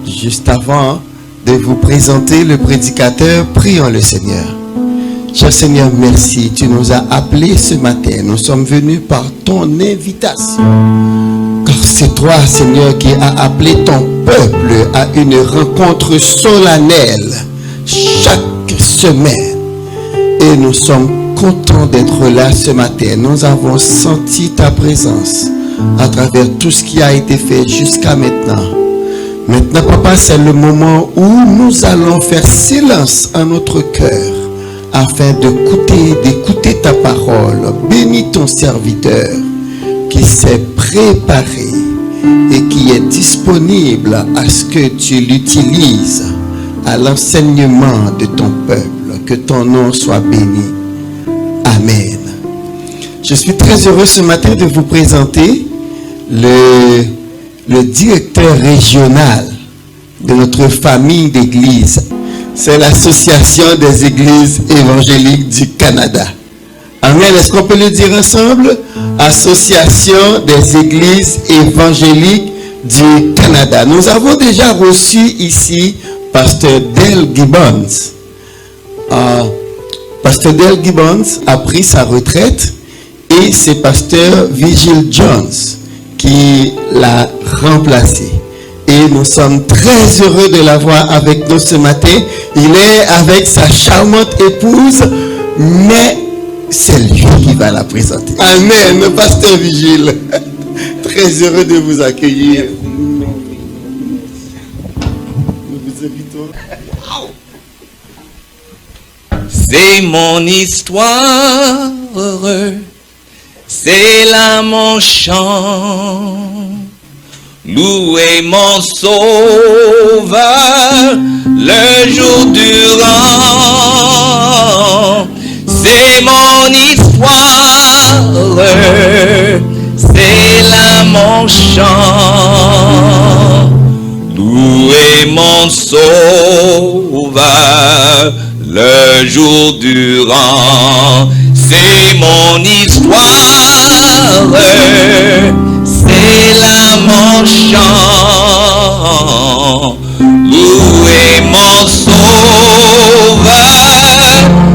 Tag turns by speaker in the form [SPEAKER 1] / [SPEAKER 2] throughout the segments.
[SPEAKER 1] Juste avant de vous présenter le prédicateur, prions le Seigneur. Cher Seigneur, merci. Tu nous as appelés ce matin. Nous sommes venus par ton invitation. Car c'est toi, Seigneur, qui as appelé ton peuple à une rencontre solennelle chaque semaine. Et nous sommes contents d'être là ce matin. Nous avons senti ta présence à travers tout ce qui a été fait jusqu'à maintenant. Maintenant, Papa, c'est le moment où nous allons faire silence en notre cœur afin d'écouter ta parole. Bénis ton serviteur qui s'est préparé et qui est disponible à ce que tu l'utilises à l'enseignement de ton peuple. Que ton nom soit béni. Amen. Je suis très heureux ce matin de vous présenter le directeur régional de notre famille d'églises. C'est l'Association des Églises évangéliques du Canada. Amen. Est-ce qu'on peut le dire ensemble? Association des Églises évangéliques du Canada. Nous avons déjà reçu ici Pasteur Dale Gibbons. Pasteur Dale Gibbons a pris sa retraite et c'est Pasteur Vigil Jones qui l'a remplacé. Et nous sommes très heureux de l'avoir avec nous ce matin. Il est avec sa charmante épouse, mais c'est lui qui va la présenter. Amen, Pasteur Vigile. Très heureux de vous accueillir. Nous vous invitons.
[SPEAKER 2] C'est mon histoire, c'est là mon chant. Louez mon sauveur le jour durant. C'est mon histoire, c'est là mon chant. Louez mon sauveur le jour durant. C'est mon histoire, c'est là mon chant. Louez mon sauveur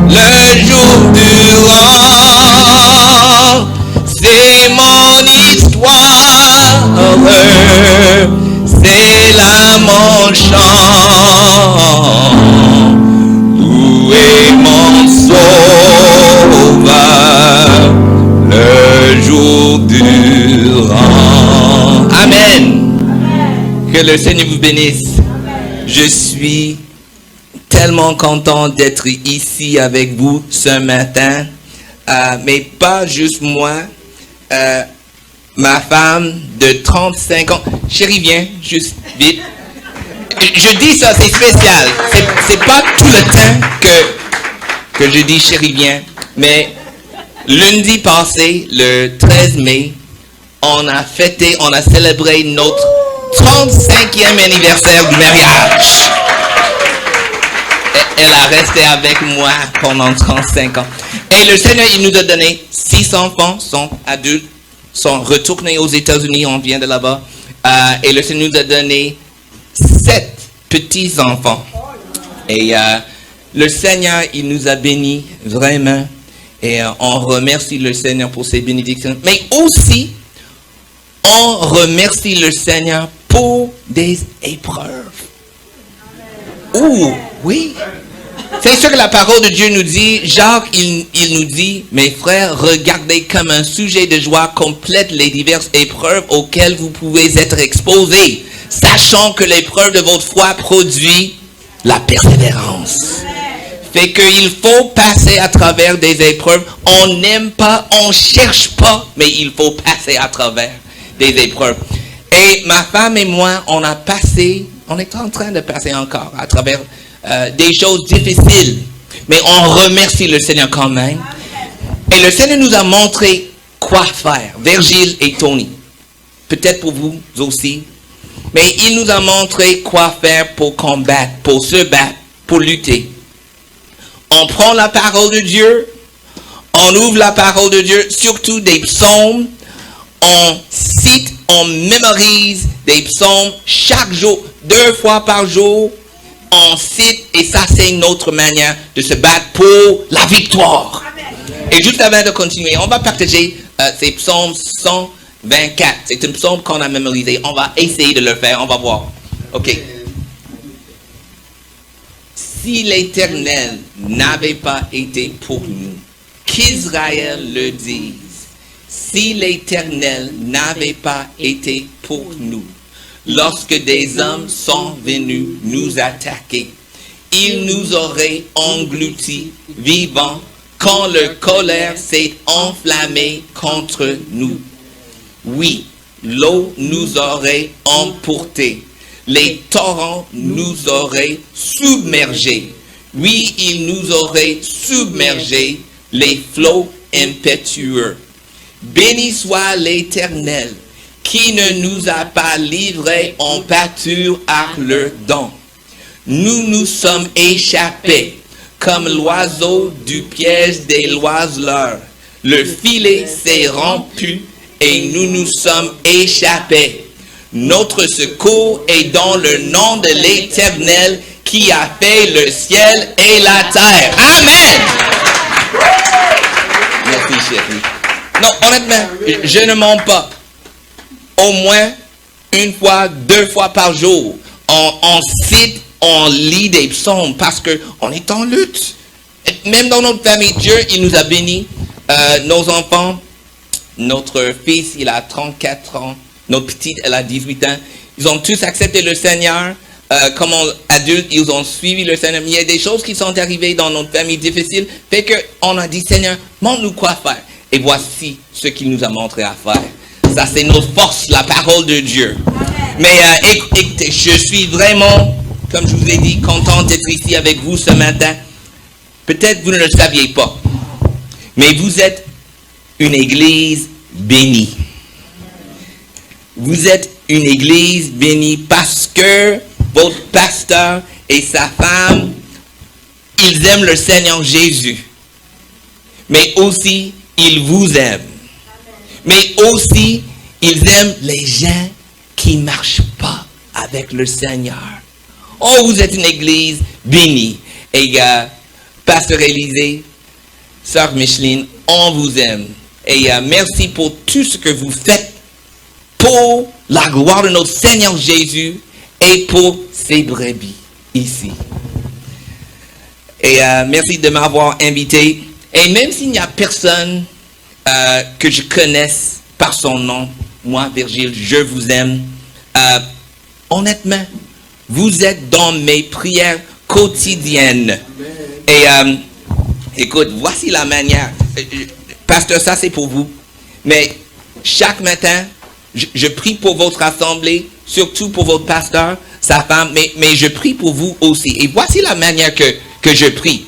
[SPEAKER 2] le jour durant. C'est mon histoire, c'est là mon chant. Louez mon sauveur le jour durant. Amen. Que le Seigneur vous bénisse. Je suis tellement content d'être ici avec vous ce matin. Mais pas juste moi. Ma femme de 35 ans. Chérie, viens, juste vite. Je dis ça, c'est spécial. C'est pas tout le temps que je dis chérie, viens. Mais lundi passé, le 13 mai, on a célébré notre 35e anniversaire du mariage. Elle a resté avec moi pendant 35 ans. Et le Seigneur, il nous a donné 6 enfants, sont adultes, sont retournés aux États-Unis, on vient de là-bas. Et le Seigneur nous a donné 7 petits-enfants. Et le Seigneur, il nous a bénis vraiment. Et on remercie le Seigneur pour ses bénédictions. Mais aussi, on remercie le Seigneur pour des épreuves. Oh, oui. C'est sûr que la parole de Dieu nous dit, Jacques, il nous dit, mes frères, regardez comme un sujet de joie complète les diverses épreuves auxquelles vous pouvez être exposés, sachant que l'épreuve de votre foi produit la persévérance. Fait qu'il faut passer à travers des épreuves. On n'aime pas, on cherche pas, mais il faut passer à travers des épreuves. Et ma femme et moi, on est en train de passer encore à travers des choses difficiles. Mais on remercie le Seigneur quand même. Et le Seigneur nous a montré quoi faire. Virgile et Tony. Peut-être pour vous aussi. Mais il nous a montré quoi faire pour combattre, pour se battre, pour lutter. On prend la parole de Dieu. On ouvre la parole de Dieu, surtout des psaumes. On cite, on mémorise des psaumes chaque jour. 2 fois par jour, on cite, et ça c'est notre manière de se battre pour la victoire. Et juste avant de continuer, on va partager ces psaumes 124. C'est un psaume qu'on a mémorisé. On va essayer de le faire, on va voir. Ok. Si l'Éternel n'avait pas été pour nous, qu'Israël le dise. Si l'Éternel n'avait pas été pour nous, lorsque des hommes sont venus nous attaquer, il nous aurait engloutis vivants quand leur colère s'est enflammée contre nous. Oui, l'eau nous aurait emportés, les torrents nous auraient submergés. Oui, ils nous auraient submergés, les flots impétueux. Béni soit l'Éternel, qui ne nous a pas livrés en pâture à leurs dents. Nous nous sommes échappés comme l'oiseau du piège des oiseleurs. Le filet s'est rompu et nous nous sommes échappés. Notre secours est dans le nom de l'Éternel qui a fait le ciel et la terre. Amen. Merci, chérie. Non, honnêtement, je ne mens pas. Au moins 1 fois, 2 fois par jour, on cite, on lit des psaumes parce qu'on est en lutte. Et même dans notre famille, Dieu, il nous a bénis. Nos enfants, notre fils, il a 34 ans. Notre petite, elle a 18 ans. Ils ont tous accepté le Seigneur. Comme adultes, ils ont suivi le Seigneur. Mais il y a des choses qui sont arrivées dans notre famille difficiles. Fait qu'on a dit, Seigneur, montre-nous quoi faire. Et voici ce qu'il nous a montré à faire. Ça, c'est notre force, la parole de Dieu. Mais écoutez, je suis vraiment, comme je vous ai dit, content d'être ici avec vous ce matin. Peut-être vous ne le saviez pas. Mais vous êtes une église bénie. Vous êtes une église bénie parce que votre pasteur et sa femme, ils aiment le Seigneur Jésus. Mais aussi, ils vous aiment. Mais aussi, ils aiment les gens qui ne marchent pas avec le Seigneur. Oh, vous êtes une église bénie. Et Pasteur Élisée, Sœur Micheline, on vous aime. Et merci pour tout ce que vous faites pour la gloire de notre Seigneur Jésus et pour ses brebis ici. Et merci de m'avoir invité. Et même s'il n'y a personne que je connaisse par son nom, moi, Virgile, je vous aime. Honnêtement, vous êtes dans mes prières quotidiennes. Et écoute, voici la manière. Pasteur, ça c'est pour vous. Mais chaque matin, je prie pour votre assemblée, surtout pour votre pasteur, sa femme, mais je prie pour vous aussi. Et voici la manière que je prie.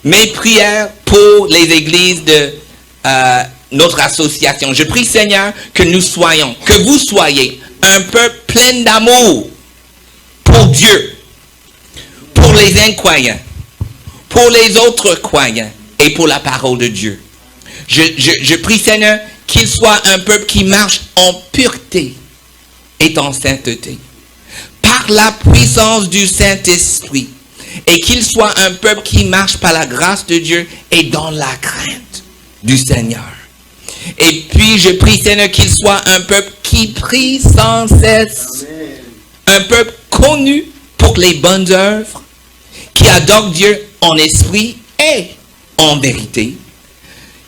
[SPEAKER 2] Mes prières pour les églises de notre association. Je prie, Seigneur, que nous soyons, que vous soyez un peuple plein d'amour pour Dieu, pour les incroyants, pour les autres croyants et pour la parole de Dieu. Je prie, Seigneur, qu'il soit un peuple qui marche en pureté et en sainteté, par la puissance du Saint-Esprit, et qu'il soit un peuple qui marche par la grâce de Dieu et dans la crainte du Seigneur. Et puis je prie, Seigneur, qu'il soit un peuple qui prie sans cesse, un peuple connu pour les bonnes œuvres, qui adore Dieu en esprit et en vérité,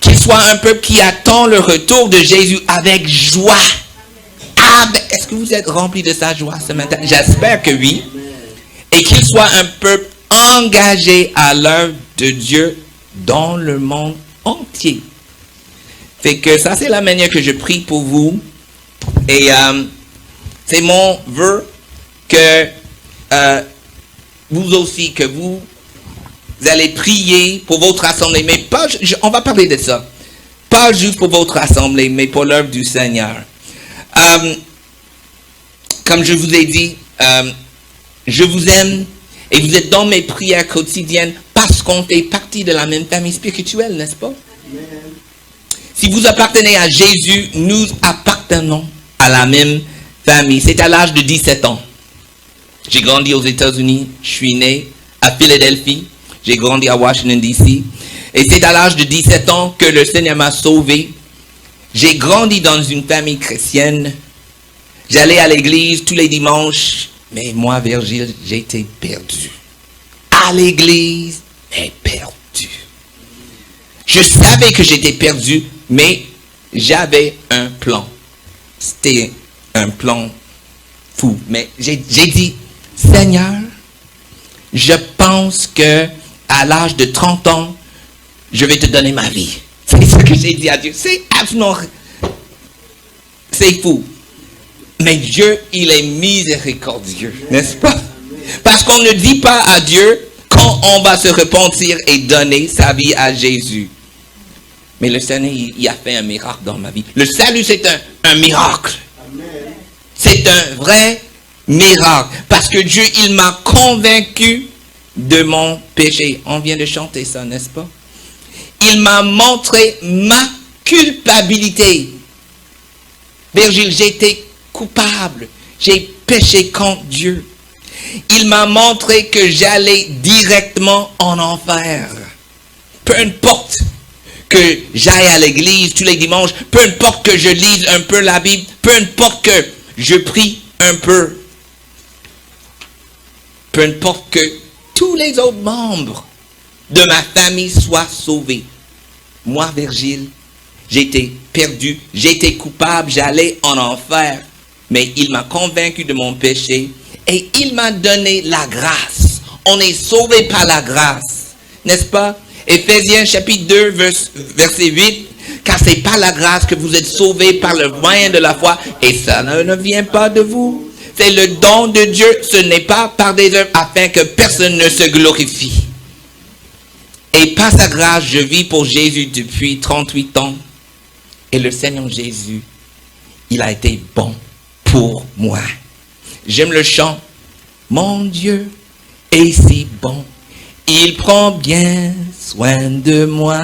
[SPEAKER 2] qu'il soit un peuple qui attend le retour de Jésus avec joie. Est-ce que vous êtes remplis de sa joie ce matin? J'espère que oui. Et qu'il soit un peuple engagé à l'œuvre de Dieu dans le monde entier. Fait que ça, c'est la manière que je prie pour vous. Et c'est mon vœu que vous aussi, que vous allez prier pour votre assemblée. Mais pas, on va parler de ça. Pas juste pour votre assemblée, mais pour l'œuvre du Seigneur. Comme je vous ai dit, je vous aime et vous êtes dans mes prières quotidiennes parce qu'on fait partie de la même famille spirituelle, n'est-ce pas? Amen. Si vous appartenez à Jésus, nous appartenons à la même famille. C'est à l'âge de 17 ans. J'ai grandi aux États-Unis. Je suis né à Philadelphie. J'ai grandi à Washington, D.C. Et c'est à l'âge de 17 ans que le Seigneur m'a sauvé. J'ai grandi dans une famille chrétienne. J'allais à l'église tous les dimanches. Mais moi, Virgile, j'étais perdu. À l'église, mais perdu. Je savais que j'étais perdu, mais j'avais un plan. C'était un plan fou. Mais j'ai dit, Seigneur, je pense que à l'âge de 30 ans, je vais te donner ma vie. C'est ce que j'ai dit à Dieu. C'est absolument... C'est fou. Mais Dieu, il est miséricordieux, n'est-ce pas? Parce qu'on ne dit pas à Dieu quand on va se repentir et donner sa vie à Jésus. Mais le Seigneur, il a fait un miracle dans ma vie. Le salut, c'est un miracle. C'est un vrai miracle. Parce que Dieu, il m'a convaincu de mon péché. On vient de chanter ça, n'est-ce pas? Il m'a montré ma culpabilité. Virgile, j'étais coupable. J'ai péché contre Dieu. Il m'a montré que j'allais directement en enfer. Peu importe que j'aille à l'église tous les dimanches, peu importe que je lise un peu la Bible, peu importe que je prie un peu, peu importe que tous les autres membres de ma famille soient sauvés. Moi, Virgile, j'étais perdu, j'étais coupable, j'allais en enfer. Mais il m'a convaincu de mon péché et il m'a donné la grâce. On est sauvé par la grâce, n'est-ce pas? Éphésiens chapitre 2, verset 8. Car c'est par la grâce que vous êtes sauvés par le moyen de la foi. Et ça ne vient pas de vous. C'est le don de Dieu. Ce n'est pas par des œuvres afin que personne ne se glorifie. Et par sa grâce, je vis pour Jésus depuis 38 ans. Et le Seigneur Jésus, il a été bon pour moi. J'aime le chant. Mon Dieu est si bon. Il prend bien soin de moi.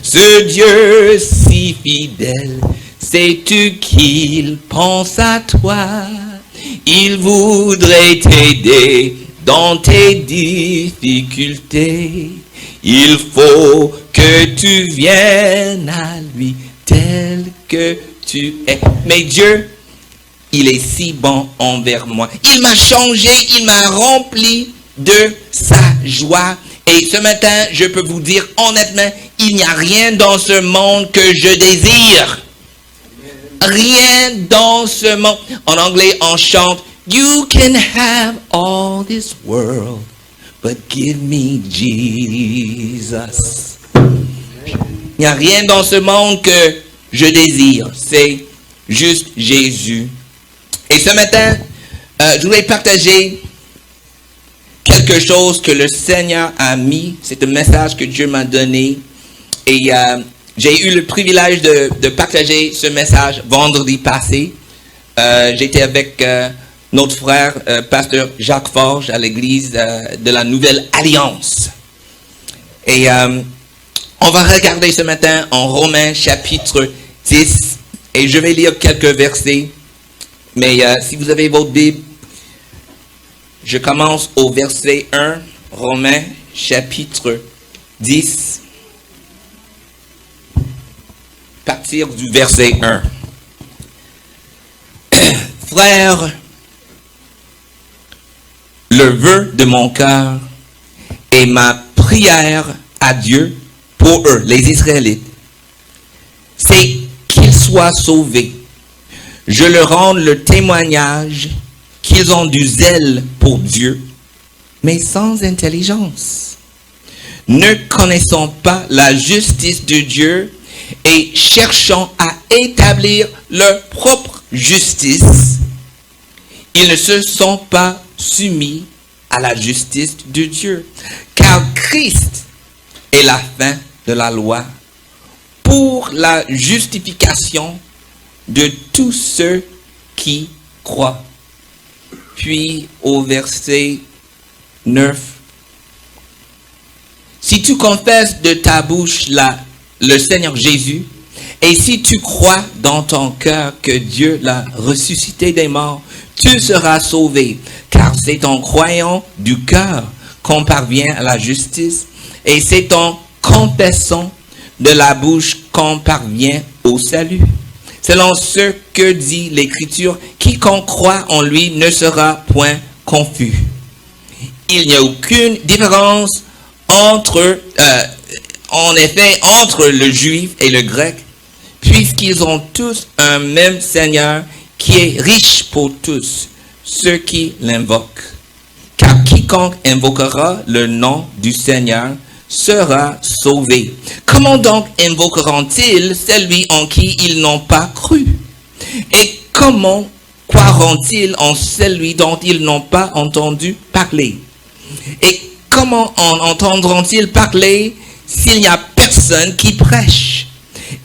[SPEAKER 2] Ce Dieu si fidèle, sais-tu qu'il pense à toi? Il voudrait t'aider dans tes difficultés. Il faut que tu viennes à lui tel que tu es. Mais Dieu, il est si bon envers moi. Il m'a changé, il m'a rempli de sa joie. Et ce matin, je peux vous dire honnêtement, il n'y a rien dans ce monde que je désire. Rien dans ce monde. En anglais, on chante, You can have all this world, but give me Jesus. Il n'y a rien dans ce monde que je désire. C'est juste Jésus. Et ce matin, je voulais partager quelque chose que le Seigneur a mis. C'est un message que Dieu m'a donné. Et j'ai eu le privilège de partager ce message vendredi passé. J'étais avec notre frère, pasteur Jacques Forge, à l'église de la Nouvelle Alliance. Et on va regarder ce matin en Romains chapitre 10. Et je vais lire quelques versets. Mais si vous avez votre Bible, je commence au verset 1, Romains chapitre 10, partir du verset 1. Frères, le vœu de mon cœur et ma prière à Dieu pour eux, les Israélites, c'est qu'ils soient sauvés. Je leur rends le témoignage qu'ils ont du zèle pour Dieu, mais sans intelligence, ne connaissant pas la justice de Dieu et cherchant à établir leur propre justice, ils ne se sont pas soumis à la justice de Dieu, car Christ est la fin de la loi pour la justification de tous ceux qui croient. Puis au verset 9, si tu confesses de ta bouche le Seigneur Jésus, et si tu crois dans ton cœur que Dieu l'a ressuscité des morts, tu seras sauvé. Car c'est en croyant du cœur qu'on parvient à la justice, et c'est en confessant de la bouche qu'on parvient au salut. Selon ce que dit l'Écriture, quiconque croit en lui ne sera point confus. Il n'y a aucune différence entre le juif et le grec, puisqu'ils ont tous un même Seigneur qui est riche pour tous ceux qui l'invoquent. Car quiconque invoquera le nom du Seigneur sera sauvé. Comment donc invoqueront-ils celui en qui ils n'ont pas cru? Et comment croiront-ils en celui dont ils n'ont pas entendu parler? Et comment en entendront-ils parler s'il n'y a personne qui prêche?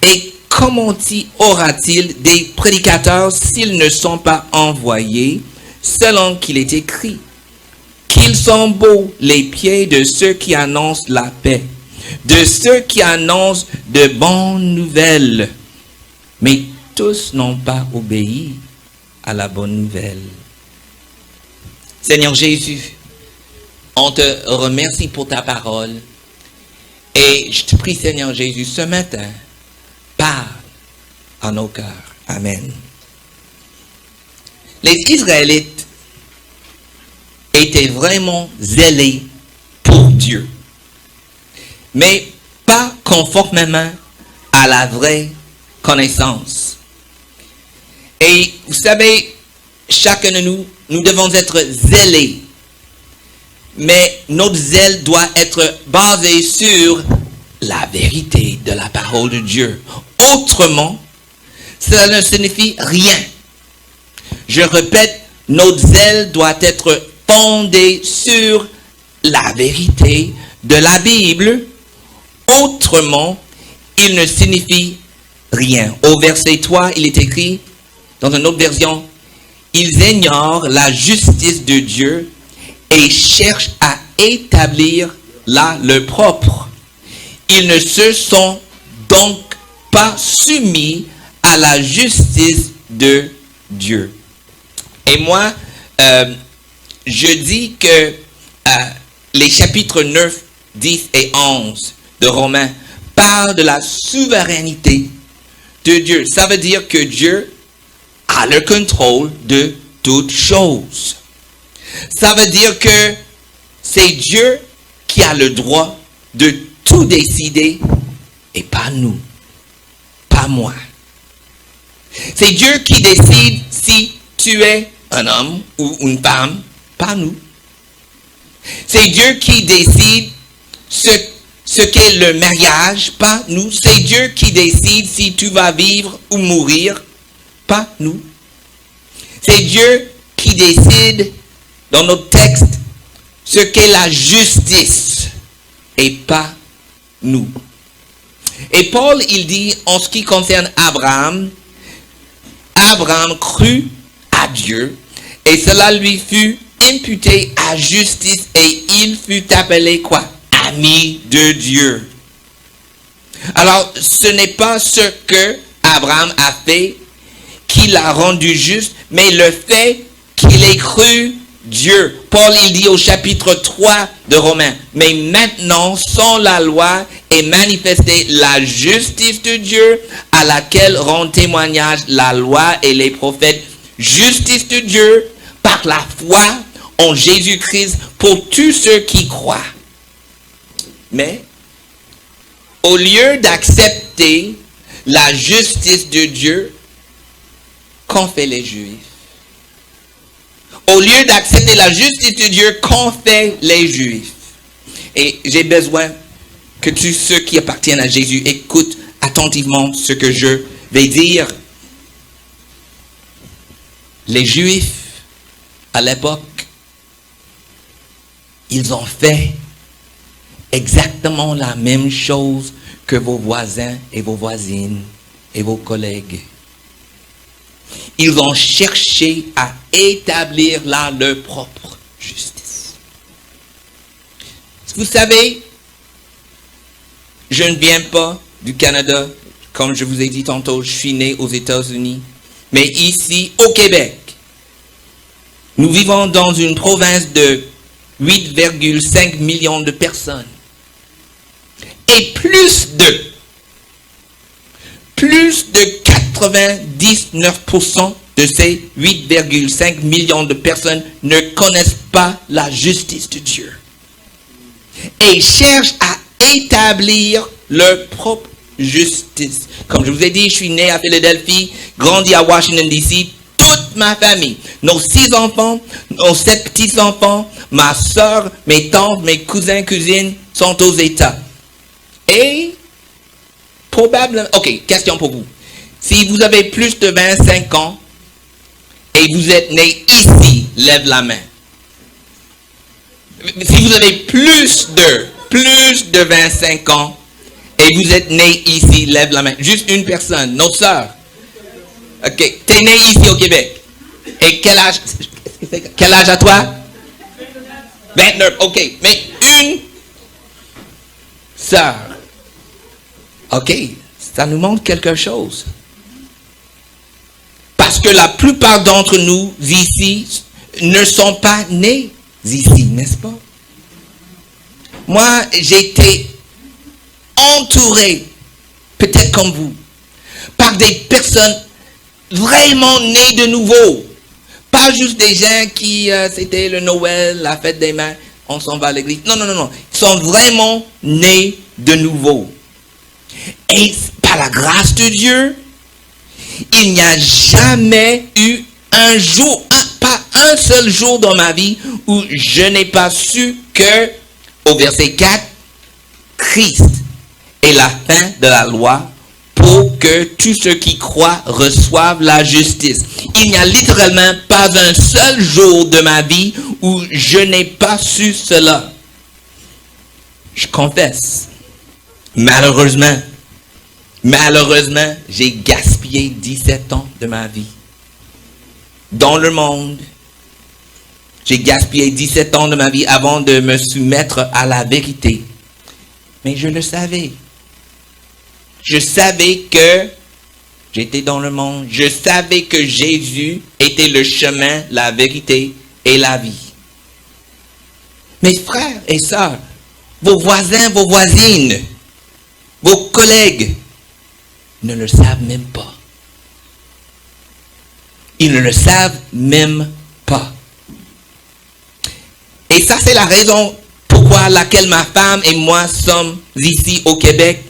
[SPEAKER 2] Et comment y aura-t-il des prédicateurs s'ils ne sont pas envoyés, selon qu'il est écrit? Qu'ils sont beaux les pieds de ceux qui annoncent la paix, de ceux qui annoncent de bonnes nouvelles. Mais tous n'ont pas obéi à la bonne nouvelle. Seigneur Jésus, on te remercie pour ta parole. Et je te prie, Seigneur Jésus, ce matin, parle à nos cœurs. Amen. Les Israélites étaient vraiment zélés pour Dieu, mais pas conformément à la vraie connaissance. Et vous savez, chacun de nous, nous devons être zélés, mais notre zèle doit être basé sur la vérité de la parole de Dieu. Autrement, cela ne signifie rien. Je répète, notre zèle doit être fondé sur la vérité de la Bible. Autrement, il ne signifie rien. Au verset 3, il est écrit, dans une autre version, ils ignorent la justice de Dieu et cherchent à établir là le propre. Ils ne se sont donc pas soumis à la justice de Dieu. Et moi, je dis que les chapitres 9, 10 et 11 de Romains parlent de la souveraineté de Dieu. Ça veut dire que Dieu a le contrôle de toutes choses. Ça veut dire que c'est Dieu qui a le droit de tout décider et pas nous, pas moi. C'est Dieu qui décide si tu es un homme ou une femme, pas nous. C'est Dieu qui décide ce qu'est le mariage, pas nous. C'est Dieu qui décide si tu vas vivre ou mourir, pas nous. C'est Dieu qui décide dans notre texte ce qu'est la justice et pas nous. Et Paul, il dit en ce qui concerne Abraham, Abraham crut à Dieu et cela lui fut imputé à justice et il fut appelé quoi? Ami de Dieu. Alors, ce n'est pas ce que Abraham a fait qui l'a rendu juste, mais le fait qu'il ait cru Dieu. Paul, il dit au chapitre 3 de Romains, mais maintenant, sans la loi, est manifestée la justice de Dieu à laquelle rend témoignage la loi et les prophètes. Justice de Dieu par la foi en Jésus-Christ pour tous ceux qui croient. Mais, au lieu d'accepter la justice de Dieu, qu'ont fait les Juifs? Au lieu d'accepter la justice de Dieu, qu'ont fait les Juifs? Et j'ai besoin que tous ceux qui appartiennent à Jésus écoutent attentivement ce que je vais dire. Les Juifs, à l'époque, ils ont fait exactement la même chose que vos voisins et vos voisines et vos collègues. Ils ont cherché à établir là leur propre justice. Vous savez, je ne viens pas du Canada, comme je vous ai dit tantôt, je suis né aux États-Unis, mais ici, au Québec, Nous vivons dans une province de 8,5 millions de personnes. Et plus de 99% de ces 8,5 millions de personnes ne connaissent pas la justice de Dieu. Et cherchent à établir leur propre justice. Comme je vous ai dit, je suis né à Philadelphie, grandi à Washington, D.C., toute ma famille, nos 6 enfants, nos 7 petits-enfants, ma soeur, mes tantes, mes cousins, cousines sont aux États. Et probablement, ok, question pour vous. Si vous avez plus de 25 ans et vous êtes né ici, lève la main. Si vous avez plus de 25 ans et vous êtes né ici, lève la main. Juste une personne, notre soeur. Ok, t'es né ici au Québec. Et quel âge à toi? 29, ok. Mais une sœur. Ok, ça nous montre quelque chose. Parce que la plupart d'entre nous ici ne sont pas nés ici, n'est-ce pas? Moi, j'ai été entouré, peut-être comme vous, par des personnes vraiment nées de nouveau. Pas juste des gens qui, c'était le Noël, la fête des mères, on s'en va à l'église. Non. Ils sont vraiment nés de nouveau. Et par la grâce de Dieu, il n'y a jamais eu un jour, pas un seul jour dans ma vie où je n'ai pas su que, au verset 4, Christ est la fin de la loi pour que tous ceux qui croient reçoivent la justice. Il n'y a littéralement pas un seul jour de ma vie où je n'ai pas su cela. Je confesse. Malheureusement, j'ai gaspillé 17 ans de ma vie. Dans le monde, j'ai gaspillé 17 ans de ma vie avant de me soumettre à la vérité. Mais je le savais. Je savais que j'étais dans le monde. Je savais que Jésus était le chemin, la vérité et la vie. Mes frères et sœurs, vos voisins, vos voisines, vos collègues ne le savent même pas. Ils ne le savent même pas. Et ça, c'est la raison pourquoi laquelle ma femme et moi sommes ici au Québec.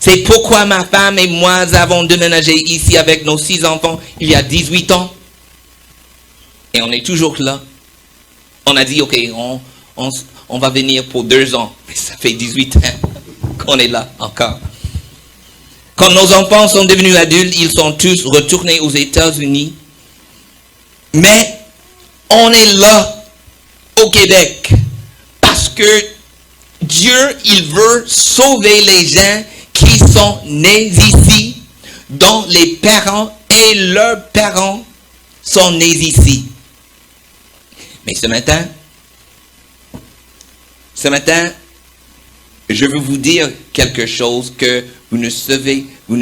[SPEAKER 2] C'est pourquoi ma femme et moi avons déménagé ici avec nos 6 enfants il y a 18 ans. Et on est toujours là. On a dit, ok, on va venir pour 2 ans. Mais ça fait 18 ans qu'on est là encore. Quand nos enfants sont devenus adultes, ils sont tous retournés aux États-Unis. Mais on est là au Québec parce que Dieu, il veut sauver les gens qui sont nés ici, dont les parents et leurs parents sont nés ici. Mais ce matin, je veux vous dire quelque chose que vous ne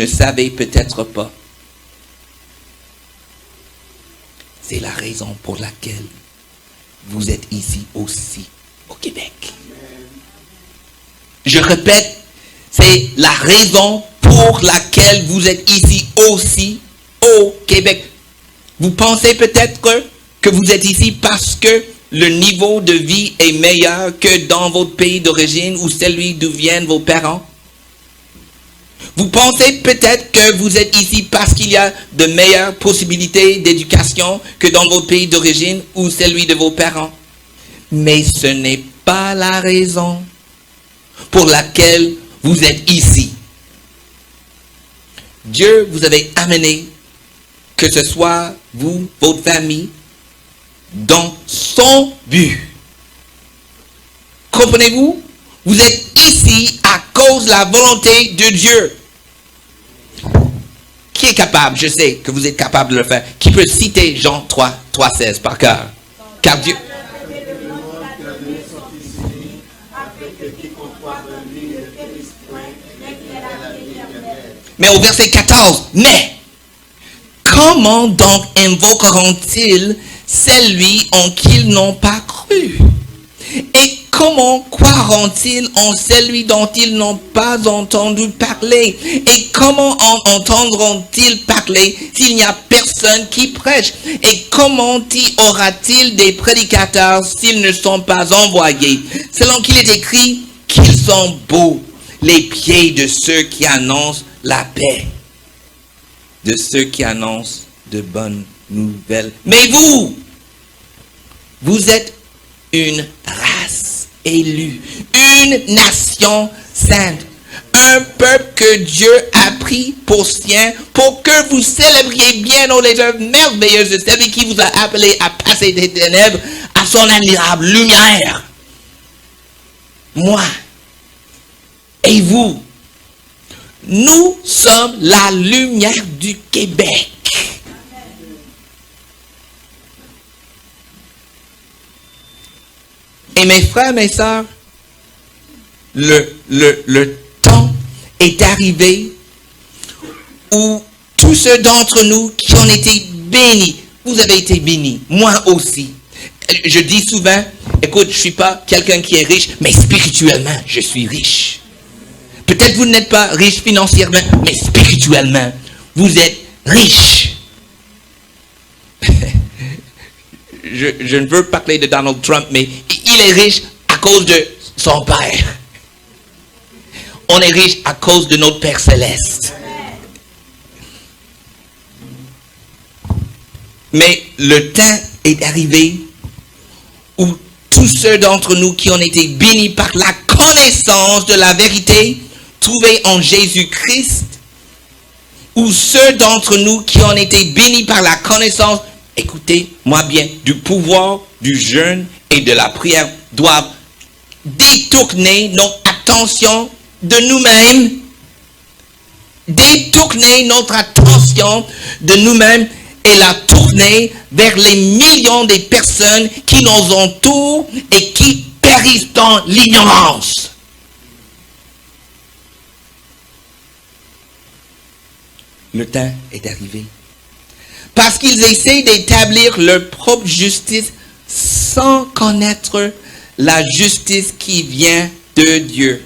[SPEAKER 2] savez peut-être pas. C'est la raison pour laquelle vous êtes ici aussi au Québec. Je répète, c'est la raison pour laquelle vous êtes ici aussi au Québec. Vous pensez peut-être que vous êtes ici parce que le niveau de vie est meilleur que dans votre pays d'origine ou celui d'où viennent vos parents. Vous pensez peut-être que vous êtes ici parce qu'il y a de meilleures possibilités d'éducation que dans votre pays d'origine ou celui de vos parents. Mais ce n'est pas la raison pour laquelle vous êtes ici. Dieu vous avait amené, que ce soit vous, votre famille, dans son but. Comprenez-vous? Vous êtes ici à cause de la volonté de Dieu. Qui est capable? Je sais que vous êtes capable de le faire. Qui peut citer Jean 3:16 par cœur? Car Dieu... Mais au verset 14, mais comment donc invoqueront-ils celui en qui ils n'ont pas cru? Et comment croiront-ils en celui dont ils n'ont pas entendu parler? Et comment en entendront-ils parler s'il n'y a personne qui prêche? Et comment y aura-t-il des prédicateurs s'ils ne sont pas envoyés? Selon qu'il est écrit qu'ils sont beaux, les pieds de ceux qui annoncent la paix, de ceux qui annoncent de bonnes nouvelles. Mais vous êtes une race élue, une nation sainte, un peuple que Dieu a pris pour sien, pour que vous célébriez bien les œuvres merveilleuses de celui qui vous a appelé à passer des ténèbres à son admirable lumière. Moi et vous, nous sommes la lumière du Québec. Et mes frères, mes sœurs, le temps est arrivé où tous ceux d'entre nous qui ont été bénis, vous avez été bénis, moi aussi. Je dis souvent, écoute, je ne suis pas quelqu'un qui est riche, mais spirituellement, je suis riche. Peut-être vous n'êtes pas riche financièrement, mais spirituellement, vous êtes riche. Je ne veux pas parler de Donald Trump, mais il est riche à cause de son Père. On est riche à cause de notre Père Céleste. Mais le temps est arrivé où tous ceux d'entre nous qui ont été bénis par la connaissance de la vérité trouvée en Jésus-Christ, ou ceux d'entre nous qui ont été bénis par la connaissance, écoutez-moi bien, du pouvoir du jeûne et de la prière, doivent détourner notre attention de nous-mêmes, détourner notre attention de nous-mêmes et la tourner vers les millions de personnes qui nous entourent et qui périssent dans l'ignorance. Le temps est arrivé. Parce qu'ils essaient d'établir leur propre justice sans connaître la justice qui vient de Dieu.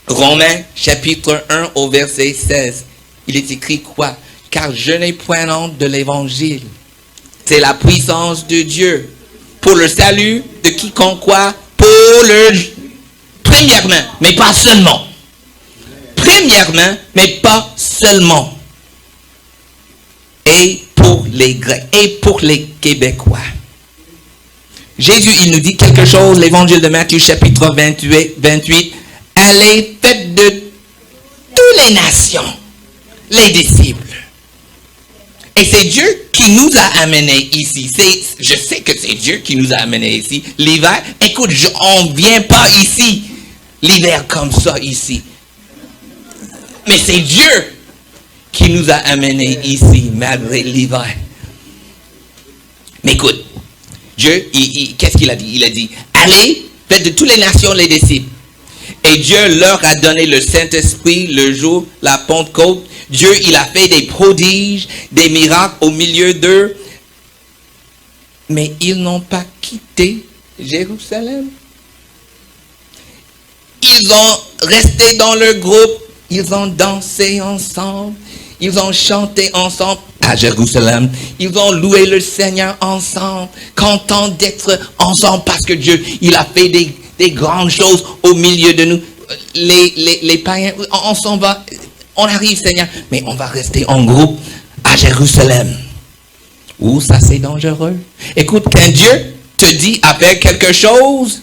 [SPEAKER 2] Romains chapitre 1 au verset 16. Il est écrit quoi? Car je n'ai point honte de l'évangile. C'est la puissance de Dieu pour le salut de quiconque croit, premièrement, mais pas seulement. Premièrement, mais pas seulement. Et pour les Grecs, et pour les Québécois. Jésus, il nous dit quelque chose, l'évangile de Matthieu, chapitre 28. Allez, faites de toutes les nations les disciples. Et c'est Dieu qui nous a amenés ici. Je sais que c'est Dieu qui nous a amenés ici. L'hiver, écoute, on ne vient pas ici, l'hiver comme ça ici. Mais c'est Dieu qui nous a amenés ici, malgré l'hiver. Mais écoute, Dieu, qu'est-ce qu'il a dit? Il a dit, allez, faites de toutes les nations les disciples. Et Dieu leur a donné le Saint-Esprit le jour de la Pentecôte. Dieu, il a fait des prodiges, des miracles au milieu d'eux. Mais ils n'ont pas quitté Jérusalem. Ils ont resté dans le groupe. Ils ont dansé ensemble. Ils ont chanté ensemble à Jérusalem. Ils ont loué le Seigneur ensemble, content d'être ensemble parce que Dieu, il a fait des grandes choses au milieu de nous. Les païens, on s'en va, on arrive Seigneur, mais on va rester en groupe à Jérusalem. Ouh, ça c'est dangereux. Écoute, quand Dieu te dit à faire quelque chose,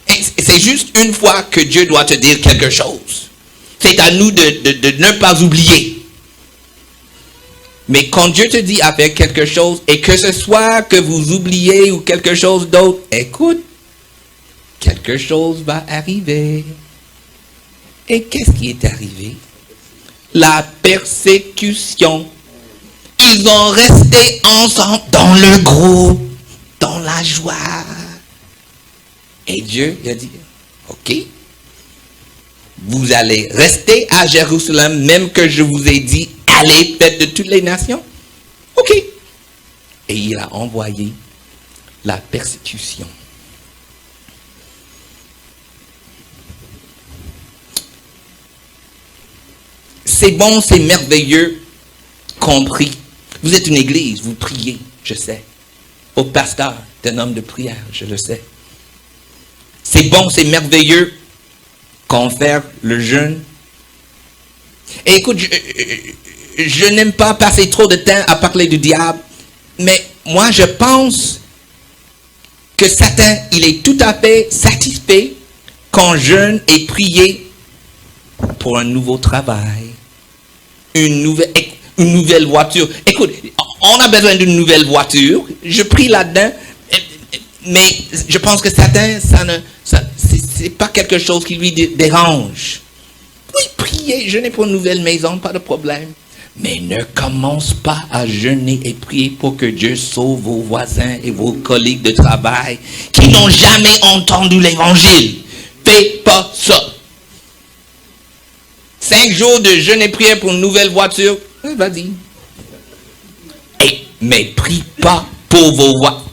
[SPEAKER 2] c'est juste une fois que Dieu doit te dire quelque chose. C'est à nous de ne pas oublier. Mais quand Dieu te dit à faire quelque chose, et que ce soit que vous oubliez ou quelque chose d'autre, écoute, quelque chose va arriver. Et qu'est-ce qui est arrivé? La persécution. Ils ont resté ensemble dans le groupe, dans la joie. Et Dieu il a dit, ok, vous allez rester à Jérusalem, même que je vous ai dit, allez, faites de toutes les nations. Ok. et il a envoyé la persécution. C'est bon, c'est merveilleux qu'on prie. Vous êtes une église, vous priez, je sais. Au pasteur, c'est un homme de prière, je le sais. C'est bon, c'est merveilleux qu'on fait le jeûne. Et écoute, je n'aime pas passer trop de temps à parler du diable, mais moi je pense que Satan, il est tout à fait satisfait qu'on jeûne et prie pour un nouveau travail, une nouvelle voiture. Écoute, on a besoin d'une nouvelle voiture, je prie là-dedans, mais je pense que Satan, c'est pas quelque chose qui lui dérange. Oui, prier, jeûner pour une nouvelle maison, pas de problème. Mais ne commence pas à jeûner et prier pour que Dieu sauve vos voisins et vos collègues de travail qui n'ont jamais entendu l'évangile. Fais pas ça. 5 jours de jeûne et prière pour une nouvelle voiture, vas-y. Mais prie pas pour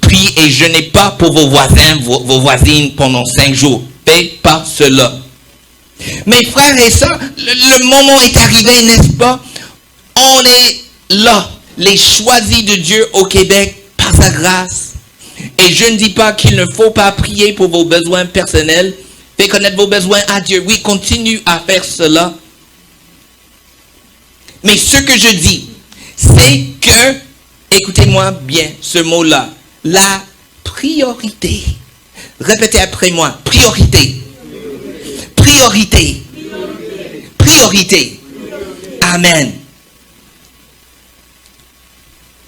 [SPEAKER 2] prie et jeûnez pas pour vos voisins, vos voisines pendant 5 jours. Fais pas cela. Mes frères et sœurs, le moment est arrivé, n'est-ce pas? On est là, les choisis de Dieu au Québec par sa grâce. Et je ne dis pas qu'il ne faut pas prier pour vos besoins personnels. Faites connaître vos besoins à Dieu. Oui, continue à faire cela. Mais ce que je dis, c'est que, écoutez-moi bien ce mot-là, la priorité. Répétez après moi, priorité. Priorité. Priorité. Amen.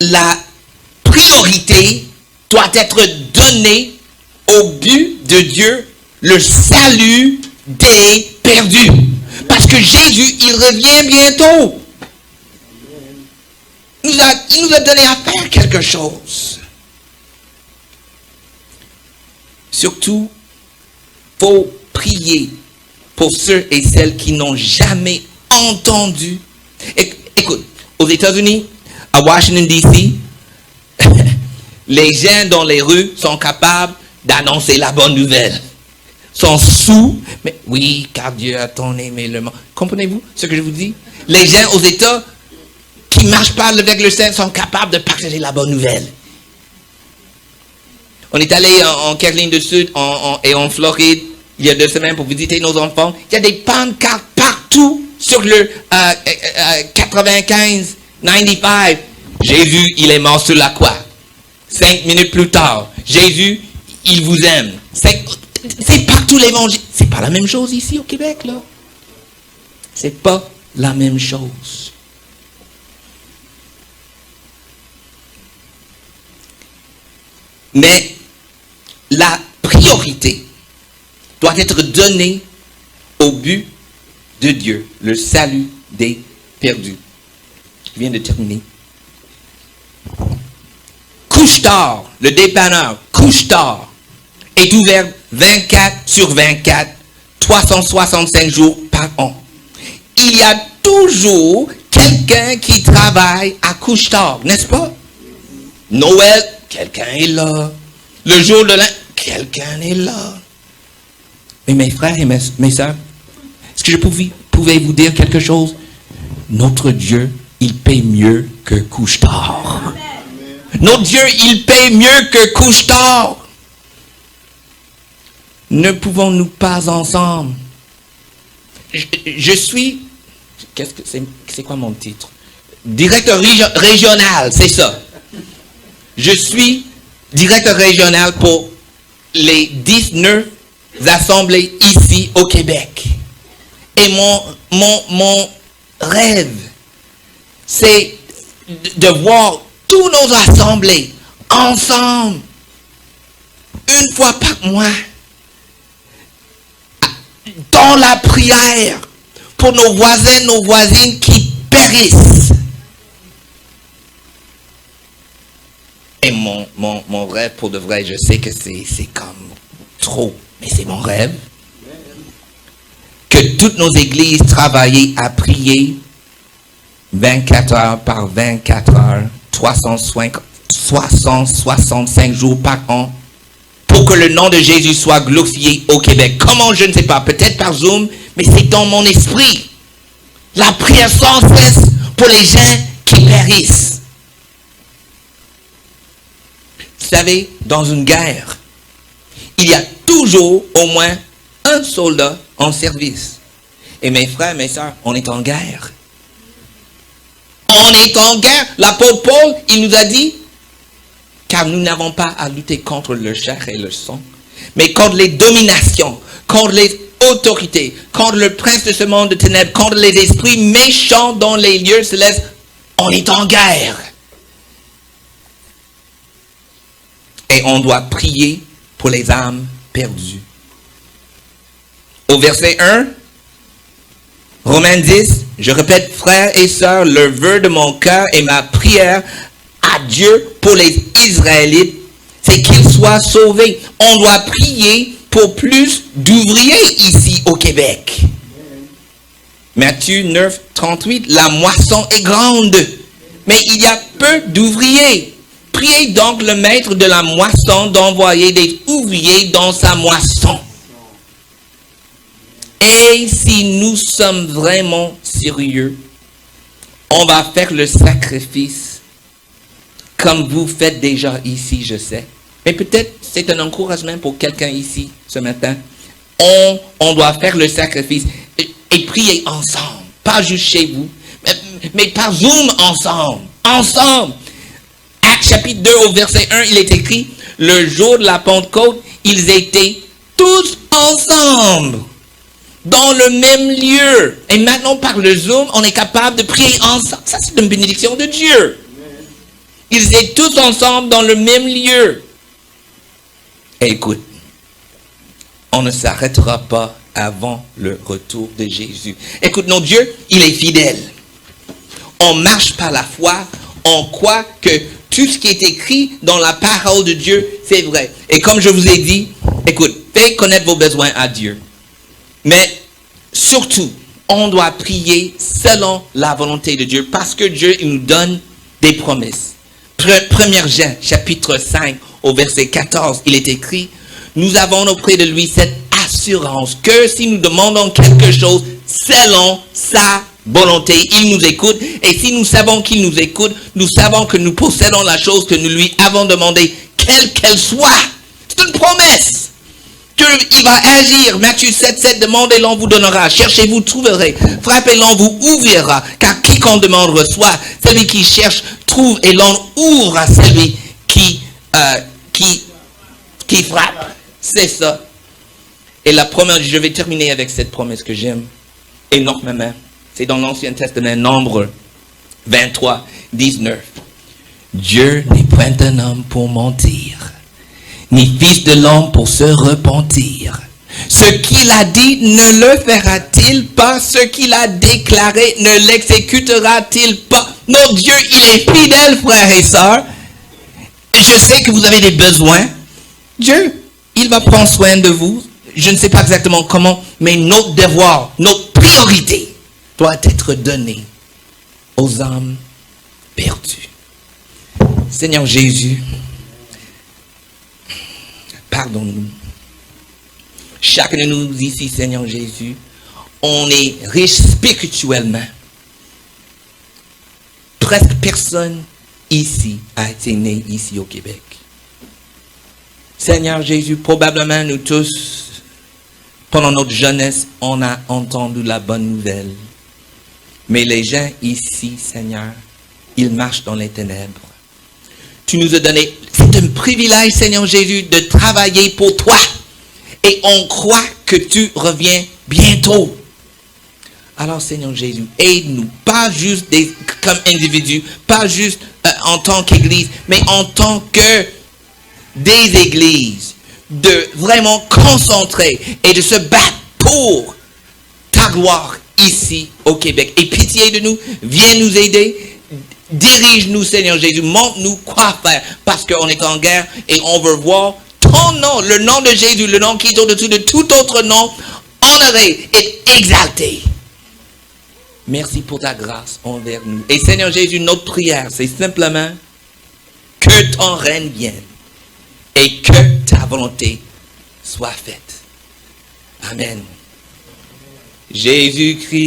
[SPEAKER 2] La priorité doit être donnée au but de Dieu, le salut des perdus. Parce que Jésus, il revient bientôt. Il nous a donné à faire quelque chose. Surtout, il faut prier pour ceux et celles qui n'ont jamais entendu. Écoute, aux États-Unis, à Washington, D.C., les gens dans les rues sont capables d'annoncer la bonne nouvelle. Sont sous, mais oui, car Dieu a tant aimé le monde. Comprenez-vous ce que je vous dis? Les gens aux États qui ne marchent pas avec le Saint sont capables de partager la bonne nouvelle. On est allé en Caroline du Sud et en Floride il y a 2 semaines pour visiter nos enfants. Il y a des pancartes partout sur le 95. Jésus, il est mort sur la croix. 5 minutes plus tard, Jésus, il vous aime. C'est partout l'évangile. C'est pas la même chose ici au Québec, là. C'est pas la même chose. Mais la priorité doit être donnée au but de Dieu, le salut des perdus. Je viens de terminer. Couche-tard, le dépanneur, Couche-tard, est ouvert 24/24, 365 jours par an. Il y a toujours quelqu'un qui travaille à Couche-tard, n'est-ce pas? Noël, quelqu'un est là. Le jour de l'an, quelqu'un est là. Mais mes frères et mes sœurs, est-ce que je pouvais vous dire quelque chose? Notre Dieu, il paye mieux que Couche-tard. Notre Dieu, il paye mieux que Couche-tard. Ne pouvons-nous pas ensemble? Je suis... c'est quoi mon titre? Directeur régional, c'est ça. Je suis directeur régional pour les 19 assemblées ici au Québec. Et mon rêve, c'est de voir tous nos assemblées ensemble, une fois par mois, dans la prière, pour nos voisins, nos voisines qui périssent. Et mon rêve, pour de vrai, je sais que c'est comme trop, mais c'est mon rêve. Que toutes nos églises travaillent à prier 24 heures par 24 heures, 365 jours par an pour que le nom de Jésus soit glorifié au Québec. Comment, je ne sais pas, peut-être par Zoom, mais c'est dans mon esprit. La prière sans cesse pour les gens qui périssent. Vous savez, dans une guerre, il y a toujours au moins un soldat en service. Et mes frères, mes sœurs, on est en guerre. On est en guerre. L'apôtre Paul, il nous a dit, car nous n'avons pas à lutter contre le chair et le sang, mais contre les dominations, contre les autorités, contre le prince de ce monde de ténèbres, contre les esprits méchants dans les lieux célestes. On est en guerre. Et on doit prier pour les âmes perdues. Au verset 1, Romains 10, je répète, frères et sœurs, le vœu de mon cœur et ma prière à Dieu pour les Israélites, c'est qu'ils soient sauvés. On doit prier pour plus d'ouvriers ici au Québec. Matthieu 9, 38, la moisson est grande, mais il y a peu d'ouvriers. Priez donc le maître de la moisson d'envoyer des ouvriers dans sa moisson. Et si nous sommes vraiment sérieux, on va faire le sacrifice comme vous faites déjà ici, je sais. Mais peut-être c'est un encouragement pour quelqu'un ici ce matin. On doit faire le sacrifice et prier ensemble. Pas juste chez vous, mais par Zoom ensemble. Ensemble. Actes chapitre 2 au verset 1, il est écrit, le jour de la Pentecôte, ils étaient tous ensemble. Dans le même lieu. Et maintenant, par le Zoom, on est capable de prier ensemble. Ça, c'est une bénédiction de Dieu. Ils étaient tous ensemble dans le même lieu. Et écoute, on ne s'arrêtera pas avant le retour de Jésus. Écoute, notre Dieu, il est fidèle. On marche par la foi. On croit que tout ce qui est écrit dans la parole de Dieu, c'est vrai. Et comme je vous ai dit, écoute, faites connaître vos besoins à Dieu. Mais surtout, on doit prier selon la volonté de Dieu parce que Dieu il nous donne des promesses. 1 Jean, chapitre 5, au verset 14, il est écrit, nous avons auprès de lui cette assurance que si nous demandons quelque chose selon sa volonté, il nous écoute. Et si nous savons qu'il nous écoute, nous savons que nous possédons la chose que nous lui avons demandé, quelle qu'elle soit. C'est une promesse. Il va agir. Matthieu 7, 7, demandez, l'on vous donnera. Cherchez, vous trouverez. Frappez, l'on vous ouvrira. Car quiconque demande reçoit. Celui qui cherche trouve et l'on ouvre à celui qui frappe. C'est ça. Et la promesse, je vais terminer avec cette promesse que j'aime énormément. C'est dans l'Ancien Testament, Nombre 23, 19. Dieu n'est point un homme pour mentir, ni fils de l'homme pour se repentir. Ce qu'il a dit, ne le fera-t-il pas? Ce qu'il a déclaré, ne l'exécutera-t-il pas? Notre Dieu, il est fidèle, frères et sœurs. Je sais que vous avez des besoins. Dieu, il va prendre soin de vous. Je ne sais pas exactement comment, mais notre devoir, notre priorité doit être donné aux âmes perdues. Seigneur Jésus, pardonne-nous. Chacun de nous ici, Seigneur Jésus, on est riche spirituellement. Presque personne ici a été né ici au Québec. Seigneur Jésus, probablement nous tous, pendant notre jeunesse, on a entendu la bonne nouvelle. Mais les gens ici, Seigneur, ils marchent dans les ténèbres. Tu nous as donné, c'est un privilège, Seigneur Jésus, de travailler pour toi. Et on croit que tu reviens bientôt. Alors, Seigneur Jésus, aide-nous, pas juste comme individus, pas juste en tant qu'Église, mais en tant que des églises, de vraiment concentrer et de se battre pour ta gloire ici au Québec. Et pitié de nous, viens nous aider, dirige-nous, Seigneur Jésus, montre-nous quoi faire, parce qu'on est en guerre et on veut voir ton nom, le nom de Jésus, le nom qui est au-dessus de tout autre nom, honoré et exalté. Merci pour ta grâce envers nous. Et Seigneur Jésus, notre prière, c'est simplement que que ton règne vienne et que ta volonté soit faite. Amen. Jésus-Christ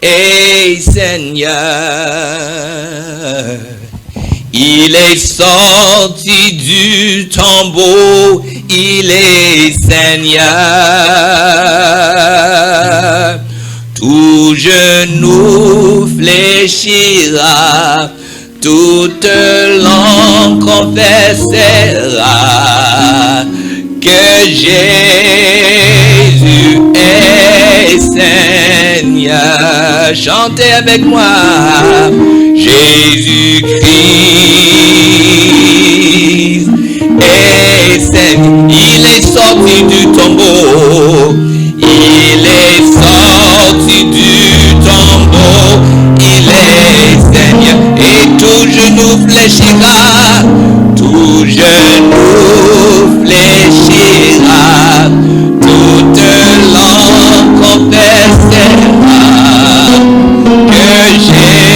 [SPEAKER 2] est Seigneur. Il est sorti du tombeau, il est Seigneur. Tout genou fléchira, toute langue confessera que Jésus est Seigneur. Chantez avec moi. Jésus-Christ est Seigneur. Il est sorti du tombeau. Il est sorti du tombeau. Il est Seigneur. Et tout genou fléchira. Tout genou fléchira. Toute langue confessera que Jésus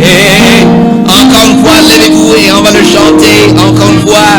[SPEAKER 2] est. Encore une fois, levez-vous et on va le chanter. Encore une fois.